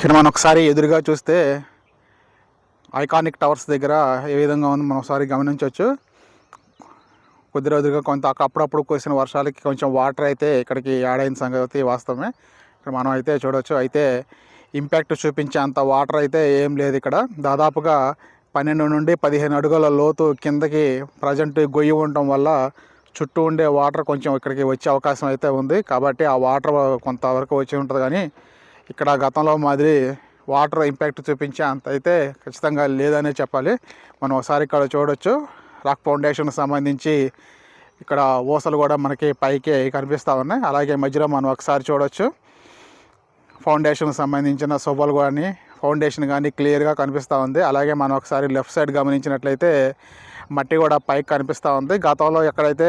ఇక్కడ మనం ఒకసారి ఎదురుగా చూస్తే ఐకానిక్ టవర్స్ దగ్గర ఏ విధంగా ఉంది మనం ఒకసారి గమనించవచ్చు. కొద్ది రోజులుగా కొంత అప్పుడప్పుడు కురిసిన వర్షాలకి కొంచెం వాటర్ అయితే ఇక్కడికి యాడ్ అయిన సంగతి వాస్తవమే. ఇక్కడ మనం అయితే చూడవచ్చు. అయితే ఇంపాక్ట్ చూపించే అంత వాటర్ అయితే ఏం లేదు ఇక్కడ. దాదాపుగా 12 నుండి 15 అడుగుల లోతు కిందకి ప్రజెంట్ గొయ్యి ఉండటం వల్ల చుట్టూ ఉండే వాటర్ కొంచెం ఇక్కడికి వచ్చే అవకాశం అయితే ఉంది. కాబట్టి ఆ వాటర్ కొంతవరకు వచ్చి ఉంటుంది, కానీ ఇక్కడ గతంలో మాదిరి వాటర్ ఇంపాక్ట్ చూపించే అంత అయితే ఖచ్చితంగా లేదనే చెప్పాలి. మనం ఒకసారి ఇక్కడ చూడవచ్చు. రాక్ ఫౌండేషన్కి సంబంధించి ఇక్కడ ఊసలు కూడా మనకి పైకి కనిపిస్తూ ఉన్నాయి. అలాగే మధ్యలో మనం ఒకసారి చూడవచ్చు ఫౌండేషన్కి సంబంధించిన సొబ్బలు కానీ ఫౌండేషన్ కానీ క్లియర్గా కనిపిస్తూ ఉంది. అలాగే మనం ఒకసారి లెఫ్ట్ సైడ్ గమనించినట్లయితే మట్టి కూడా పైకి కనిపిస్తూ ఉంది. గతంలో ఎక్కడైతే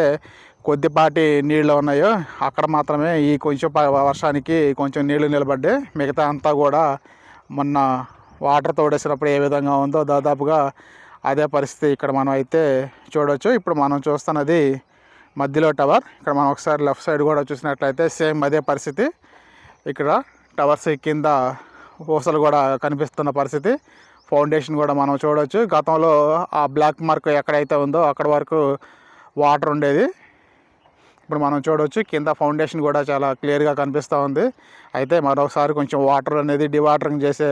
కొద్దిపాటి నీళ్ళు ఉన్నాయో అక్కడ మాత్రమే ఈ కొంచెం వర్షానికి కొంచెం నీళ్లు నిలబడ్డాయి. మిగతా అంతా కూడా మొన్న వాటర్ తోడేసినప్పుడు ఏ విధంగా ఉందో దాదాపుగా అదే పరిస్థితి ఇక్కడ మనం అయితే చూడవచ్చు. ఇప్పుడు మనం చూస్తున్నది మధ్యలో టవర్. ఇక్కడ మనం ఒకసారి లెఫ్ట్ సైడ్ కూడా చూసినట్లయితే సేమ్ అదే పరిస్థితి. ఇక్కడ టవర్స్ కింద ఊసలు కూడా కనిపిస్తున్న పరిస్థితి. ఫౌండేషన్ కూడా మనం చూడవచ్చు. గతంలో ఆ బ్లాక్ మార్క్ ఎక్కడైతే ఉందో అక్కడ వరకు వాటర్ ఉండేది. ఇప్పుడు మనం చూడవచ్చు కింద ఫౌండేషన్ కూడా చాలా క్లియర్గా కనిపిస్తూ ఉంది. అయితే మరొకసారి కొంచెం వాటర్ అనేది డివాటరింగ్ చేసే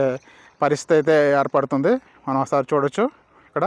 పరిస్థితి అయితే ఏర్పడుతుంది. మనం ఒకసారి చూడవచ్చు ఇక్కడ.